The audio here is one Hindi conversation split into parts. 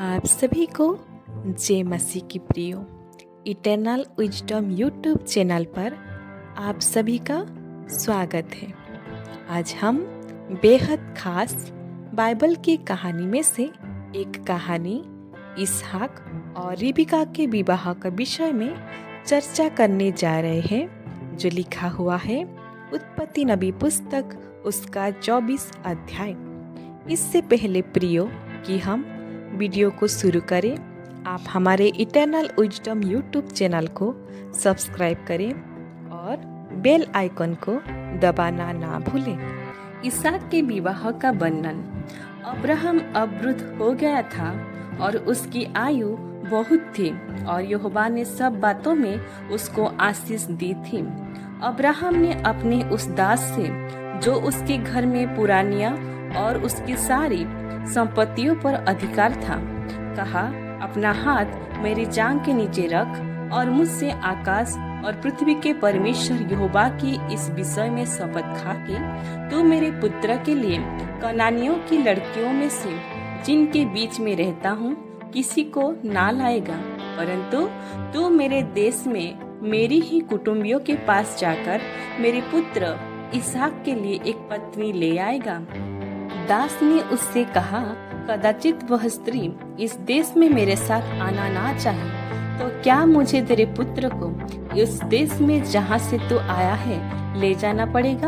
आप सभी को जय मसीह की प्रियो इटर्नल विजडम यूट्यूब चैनल पर आप सभी का स्वागत है। आज हम बेहद खास बाइबल की कहानी में से एक कहानी इसहाक और रिबिका के विवाह का विषय में चर्चा करने जा रहे हैं, जो लिखा हुआ है उत्पत्ति नबी पुस्तक उसका 24 अध्याय। इससे पहले प्रियो कि हम वीडियो को शुरू करें, आप हमारे इटर्नल विजडम यूट्यूब चैनल को सब्सक्राइब करें और बेल आइकन को दबाना ना भूलें। इसहाक के विवाह का वर्णन। अब्राहम अब वृद्ध हो गया था और उसकी आयु बहुत थी और यहोवा ने सब बातों में उसको आशीष दी थी। अब्राहम ने अपने उस दास से, जो उसके घर में पुरानिया और उसकी सारी संपत्तियों पर अधिकार था, कहा, अपना हाथ मेरी जांघ के नीचे रख और मुझसे आकाश और पृथ्वी के परमेश्वर यहोवा की इस विषय में शपथ खा कि तू मेरे पुत्र के लिए कनानियों की लड़कियों में से जिनके बीच में रहता हूँ किसी को ना लाएगा, परंतु तू मेरे देश में मेरी ही कुटुंबियों के पास जाकर मेरे पुत्र इसहाक के लिए एक पत्नी ले आएगा। दास ने उससे कहा, कदाचित वह स्त्री इस देश में मेरे साथ आना ना चाहे, तो क्या मुझे तेरे पुत्र को इस देश में जहाँ से तू आया है ले जाना पड़ेगा?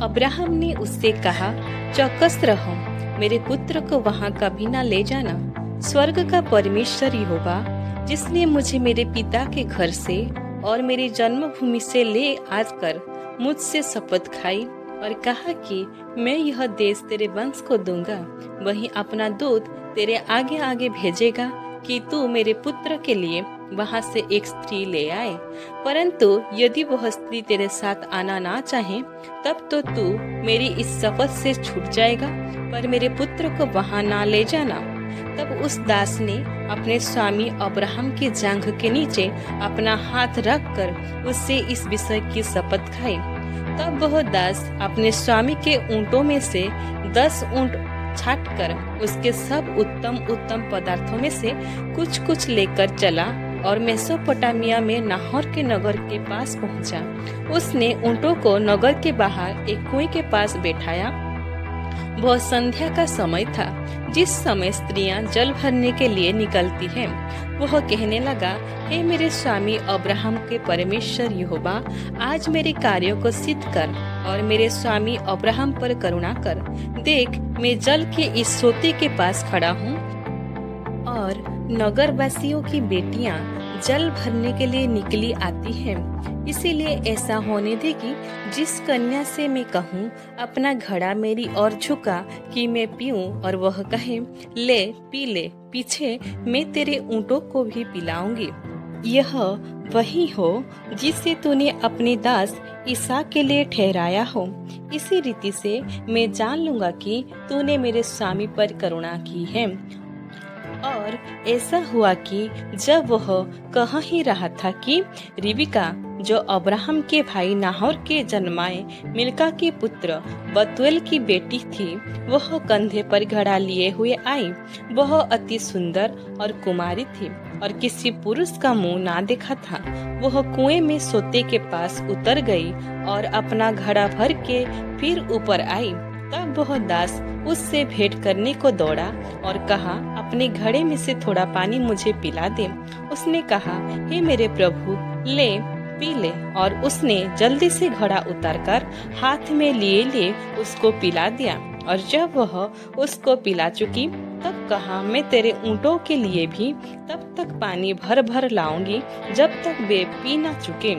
अब्राहम ने उससे कहा, चौकस रहो, मेरे पुत्र को वहाँ कभी ना ले जाना। स्वर्ग का परमेश्वर यहोवा, जिसने मुझे मेरे पिता के घर से और मेरी जन्मभूमि से ले आकर मुझसे शपथ खाई और कहा कि मैं यह देश तेरे वंश को दूंगा, वही अपना दूत तेरे आगे आगे भेजेगा कि तू मेरे पुत्र के लिए वहां से एक स्त्री ले आए। परंतु यदि वह स्त्री तेरे साथ आना ना चाहे, तब तो तू मेरी इस शपथ से छूट जाएगा, पर मेरे पुत्र को वहां ना ले जाना। तब उस दास ने अपने स्वामी अब्राहम की जांघ के नीचे अपना हाथ रखकर उससे इस विषय की शपथ खाई। तब वह दास अपने स्वामी के ऊंटों में से 10 ऊंट छाटकर उसके सब उत्तम उत्तम पदार्थों में से कुछ कुछ लेकर चला और मेसोपोटामिया में नाहोर के नगर के पास पहुंचा। उसने ऊंटों को नगर के बाहर एक कुएं के पास बैठाया। वह संध्या का समय था, जिस समय स्त्रियां जल भरने के लिए निकलती हैं। वह कहने लगा, हे मेरे स्वामी अब्राहम के परमेश्वर यहोवा, आज मेरे कार्यों को सिद्ध कर और मेरे स्वामी अब्राहम पर करुणा कर। देख, मैं जल के इस सोते के पास खड़ा हूँ और नगरवासियों की बेटियां जल भरने के लिए निकली आती हैं। इसीलिए ऐसा होने दे कि जिस कन्या से मैं कहूँ, अपना घड़ा मेरी ओर झुका कि मैं पीऊँ, और वह कहे, ले पी ले, पीछे मैं तेरे ऊँटों को भी पिलाऊंगी। यह वही हो जिसे तूने अपने दास इसहाक के लिए ठहराया हो। इसी रीति से मैं जान लूंगा कि तूने मेरे स्वामी पर करुणा की है। और ऐसा हुआ कि जब वह कह ही रहा था कि रिबिका, जो अब्राहम के भाई नाहोर के जन्माए मिल्का के पुत्र बतूएल की बेटी थी, वह कंधे पर घड़ा लिए हुए आई। वह अति सुंदर और कुमारी थी और किसी पुरुष का मुंह ना देखा था। वह कुएं में सोते के पास उतर गई और अपना घड़ा भर के फिर ऊपर आई। तब वह दास उससे भेंट करने को दौड़ा और कहा, अपने घड़े में से थोड़ा पानी मुझे पिला दे। उसने कहा, हे मेरे प्रभु, ले पी ले। और उसने जल्दी से घड़ा उतारकर हाथ में लिए उसको पिला दिया। और जब वह उसको पिला चुकी, तब कहा, मैं तेरे ऊँटों के लिए भी तब तक पानी भर भर लाऊंगी जब तक वे पी ना चुके।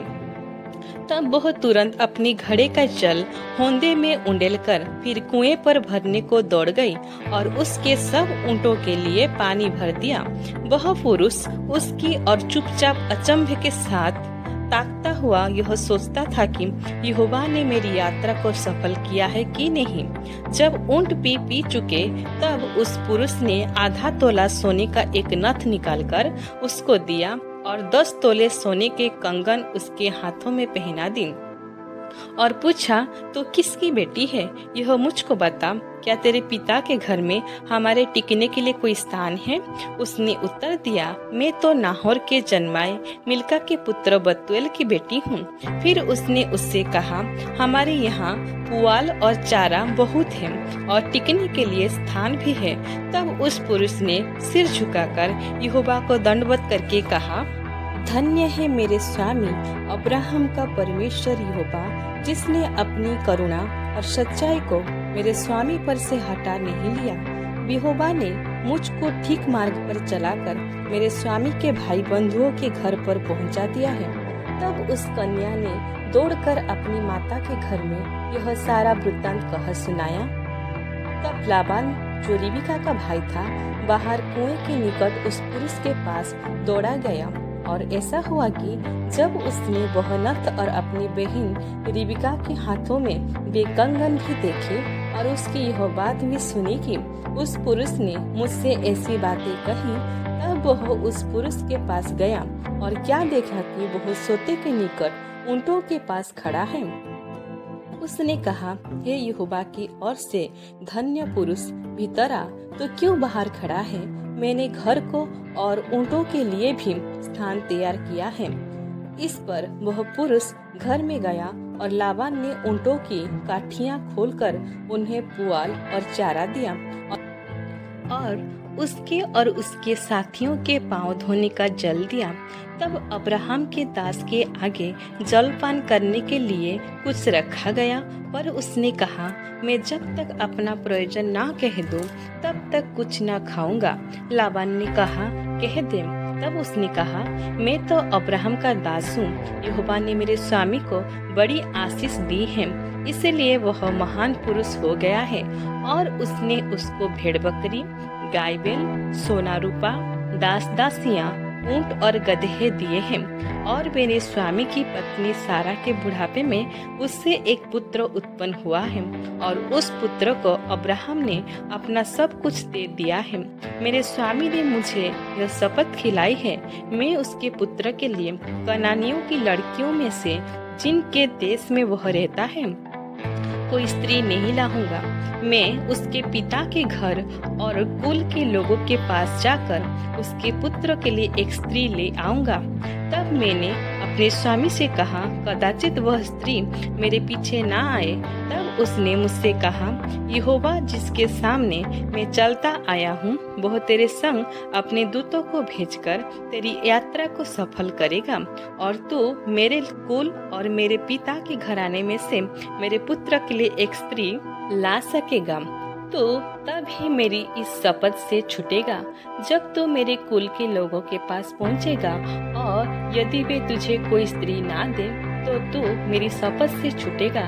तब वह तुरंत अपनी घड़े का जल होंदे में उंडेल कर फिर कुएं पर भरने को दौड़ गई और उसके सब ऊँटों के लिए पानी भर दिया। वह पुरुष उसकी और चुपचाप अचंभे के साथ ताकता हुआ यह सोचता था कि यहोवा ने मेरी यात्रा को सफल किया है कि नहीं। जब ऊँट पी चुके, तब उस पुरुष ने आधा तोला सोने का एक नथ निकालकर उसको दिया और 10 तोले सोने के कंगन उसके हाथों में पहना दी। और पूछा, तो किसकी बेटी है? यह मुझको बता। क्या तेरे पिता के घर में हमारे टिकने के लिए कोई स्थान है? उसने उत्तर दिया, मैं तो नाहोर के जन्माए मिल्का के पुत्र बतूएल की बेटी हूँ। फिर उसने उससे कहा, हमारे यहाँ पुआल और चारा बहुत है और टिकने के लिए स्थान भी है। तब उस पुरुष ने सिर झुकाकर यहोवा को दंडवत करके कहा, धन्य है मेरे स्वामी अब्राहम का परमेश्वर यहोवा, जिसने अपनी करुणा और सच्चाई को मेरे स्वामी पर से हटा नहीं लिया। यहोवा ने मुझको ठीक मार्ग पर चलाकर मेरे स्वामी के भाई बंधुओं के घर पर पहुंचा दिया है। तब उस कन्या ने दौड़कर अपनी माता के घर में यह सारा वृत्तांत कह सुनाया। तब लाबान, जो रिबका का भाई था, बाहर कुएं के निकट उस पुरुष के पास दौड़ा गया। और ऐसा हुआ कि जब उसने वह नथ और अपनी बहन रिबका के हाथों में वे कंगन भी देखे और उसकी यह बात भी सुनी कि उस पुरुष ने मुझसे ऐसी बातें कही, तब वह उस पुरुष के पास गया और क्या देखा कि वह सोते के निकट ऊंटों के पास खड़ा है। उसने कहा, हे यहोवा की ओर से धन्य पुरुष, भीतर आ। तो क्यों बाहर खड़ा है? मैंने घर को और ऊंटों के लिए भी स्थान तैयार किया है। इस पर वह पुरुष घर में गया और लाबान ने ऊंटों की काठियां खोलकर उन्हें पुआल और चारा दिया और उसके और उसके साथियों के पांव धोने का जल दिया। तब अब्राहम के दास के आगे जलपान करने के लिए कुछ रखा गया, पर उसने कहा, मैं जब तक अपना प्रयोजन ना कह दूं, तब तक कुछ ना खाऊंगा। लाबान ने कहा, कह दे। तब उसने कहा, मैं तो अब्राहम का दास हूँ। यहोवा ने मेरे स्वामी को बड़ी आशीष दी है, इसलिए वह महान पुरुष हो गया है। और उसने उसको भेड़ बकरी, गाय बैल, सोना रूपा, दास दासियां, ऊंट और गधे दिए हैं। और मेरे स्वामी की पत्नी सारा के बुढ़ापे में उससे एक पुत्र उत्पन्न हुआ है और उस पुत्र को अब्राहम ने अपना सब कुछ दे दिया है। मेरे स्वामी ने मुझे यह शपथ खिलाई है, मैं उसके पुत्र के लिए कनानियों की लड़कियों में से जिनके देश में वह रहता है कोई स्त्री नहीं लाऊंगा। मैं उसके पिता के घर और कुल के लोगों के पास जाकर उसके पुत्र के लिए एक स्त्री ले आऊंगा। तब मैंने अपने स्वामी से कहा, कदाचित वह स्त्री मेरे पीछे ना आए। तब उसने मुझसे कहा, यहोवा जिसके सामने मैं चलता आया हूँ, वह तेरे संग अपने दूतों को भेजकर तेरी यात्रा को सफल करेगा और तू मेरे कुल और मेरे पिता के घराने में से मेरे पुत्र के लिए एक स्त्री ला सकेगा। तो तब ही मेरी इस शपथ से छूटेगा जब तू मेरे कुल के लोगों के पास पहुंचेगा, और यदि वे तुझे कोई स्त्री ना दे तो तू मेरी शपथ से छूटेगा।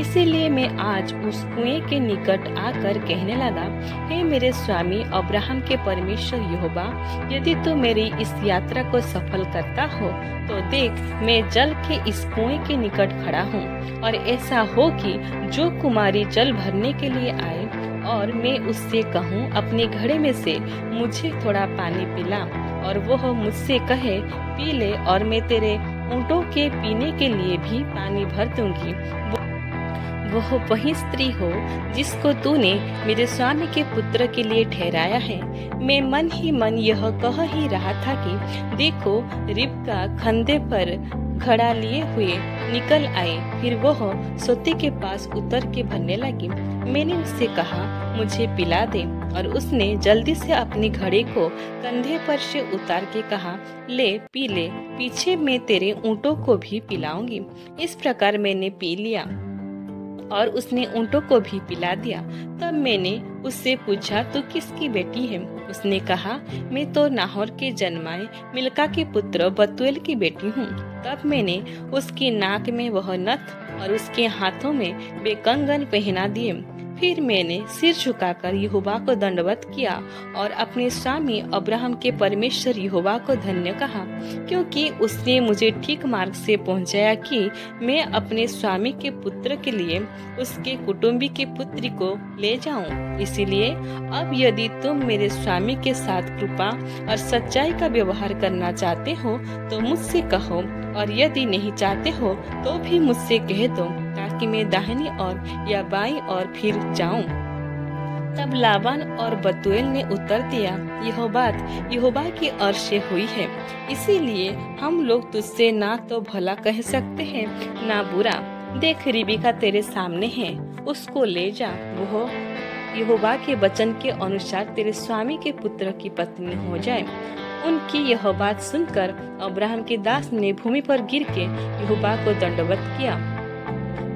इसीलिए मैं आज उस कुएं के निकट आकर कहने लगा, हे मेरे स्वामी अब्राहम के परमेश्वर यहोवा, यदि तू मेरी इस यात्रा को सफल करता हो तो देख, मैं जल के इस कुएं के निकट खड़ा हूँ। और ऐसा हो कि जो कुमारी जल भरने के लिए आए और मैं उससे कहूँ, अपने घड़े में से मुझे थोड़ा पानी पिला, और वह मुझसे कहे, पी ले, और मैं तेरे ऊंटों के पीने के लिए भी पानी भर दूंगी, वह वही स्त्री हो जिसको तूने मेरे स्वामी के पुत्र के लिए ठहराया है। मैं मन ही मन यह कह ही रहा था कि देखो, रिबका खंदे पर घड़ा लिए हुए निकल आई। फिर वह सोते के पास उतर के भरने लगी। मैंने उससे कहा, मुझे पिला दे, और उसने जल्दी से अपने घड़े को कंधे पर से उतार के कहा, ले पी ले, पीछे मैं तेरे ऊंटों को भी पिलाऊंगी। इस प्रकार मैंने पी लिया और उसने ऊंटों को भी पिला दिया। तब मैंने उससे पूछा, तू किसकी बेटी है? उसने कहा, मैं तो नाहोर के जन्माए मिल्का के पुत्र बतूएल की बेटी हूँ। तब मैंने उसकी नाक में वह नथ और उसके हाथों में वे कंगन पहना दिए। फिर मैंने सिर झुकाकर यहोवा को दंडवत किया और अपने स्वामी अब्राहम के परमेश्वर यहोवा को धन्य कहा, क्योंकि उसने मुझे ठीक मार्ग से पहुंचाया कि मैं अपने स्वामी के पुत्र के लिए उसके कुटुंबी की पुत्री को ले जाऊं। इसीलिए अब यदि तुम मेरे स्वामी के साथ कृपा और सच्चाई का व्यवहार करना चाहते हो तो मुझसे कहो, और यदि नहीं चाहते हो तो भी मुझसे कह दो, कि मैं दाहिनी ओर या बाईं ओर फिर जाऊं? तब लाबान और बतूएल ने उत्तर दिया, यह बात यहोवा की ओर से हुई है, इसीलिए हम लोग तुझसे ना तो भला कह सकते हैं ना बुरा। देख, रिबका तेरे सामने है, उसको ले जा। वह यहोवा के वचन के अनुसार तेरे स्वामी के पुत्र की पत्नी हो जाए। उनकी यह बात सुनकर अब्राहम के दास ने भूमि पर गिर के यहोवा को दंडवत किया।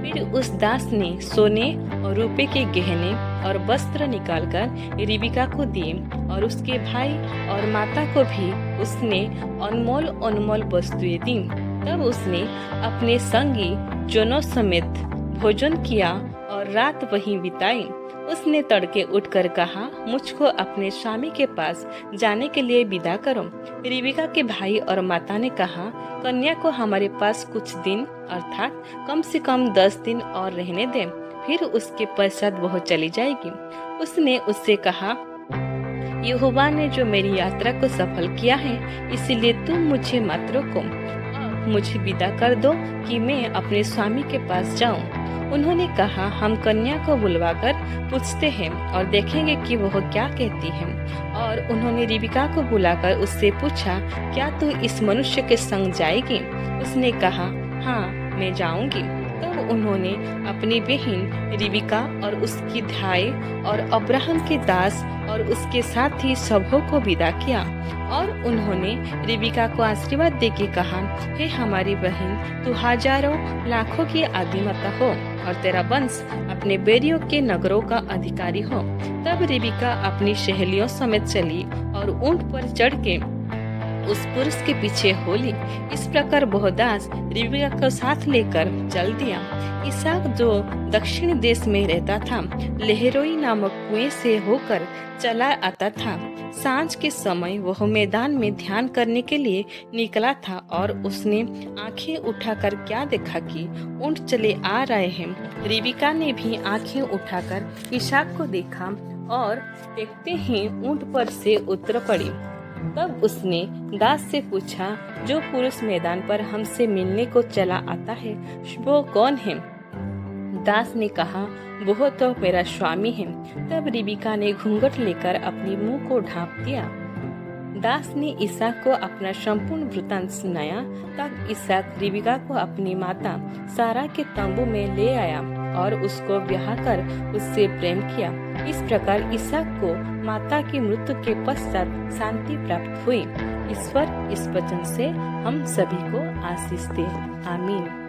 फिर उस दास ने सोने और रुपए के गहने और वस्त्र निकालकर रिबका को दिए और उसके भाई और माता को भी उसने अनमोल अनमोल वस्तुएं दी। तब उसने अपने संगी जोनों समेत भोजन किया और रात वहीं बिताई। उसने तड़के उठकर कहा, मुझको अपने स्वामी के पास जाने के लिए विदा करो। रिबका के भाई और माता ने कहा, कन्या को हमारे पास कुछ दिन अर्थात कम से कम 10 दिन और रहने दे, फिर उसके पश्चात वह चली जाएगी। उसने उससे कहा, यहोवा ने जो मेरी यात्रा को सफल किया है, इसीलिए तुम मुझे मत रोको। अब मुझे विदा कर दो कि मैं अपने स्वामी के पास जाऊं। उन्होंने कहा, हम कन्या को बुलवाकर पूछते हैं और देखेंगे कि वह क्या कहती है। और उन्होंने रिबका को बुलाकर उससे पूछा, क्या तू इस मनुष्य के संग जाएगी? उसने कहा, हाँ, मैं जाऊंगी। तब उन्होंने अपनी बहन रिबका और उसकी धाई और अब्राहम के दास और उसके साथी सबों को विदा किया। और उन्होंने रिबका को आशीर्वाद देके कहा, हे हमारी बहन, तू हजारों लाखों की आदिमाता हो और तेरा वंश अपने बैरियों के नगरों का अधिकारी हो। तब रिबका अपनी सहेलियों समेत चली और ऊंट पर चढ़ के उस पुरुष के पीछे हो ली। इस प्रकार वह दास रिबका को साथ लेकर चल दिया। इसहाक जो दक्षिण देश में रहता था, लहरोई नामक कुएं से होकर चला आता था। सांझ के समय वह मैदान में ध्यान करने के लिए निकला था और उसने आंखें उठाकर क्या देखा कि ऊंट चले आ रहे हैं। रिबका ने भी आंखें उठाकर इसहाक को देखा और देखते ही ऊंट पर से उतर पड़ी। तब उसने दास से पूछा, जो पुरुष मैदान पर हमसे मिलने को चला आता है, वो कौन है? दास ने कहा, वो तो मेरा स्वामी है। तब रिबका ने घूंघट लेकर अपने मुंह को ढांप दिया। दास ने इसहाक को अपना संपूर्ण वृत्तांत सुनाया। तब इसहाक रिबका को अपनी माता सारा के तंबू में ले आया और उसको ब्याह कर उससे प्रेम किया। इस प्रकार इसहाक को माता की मृत्यु के पश्चात शांति प्राप्त हुई। ईश्वर इस वचन से हम सभी को आशीष दे। आमीन।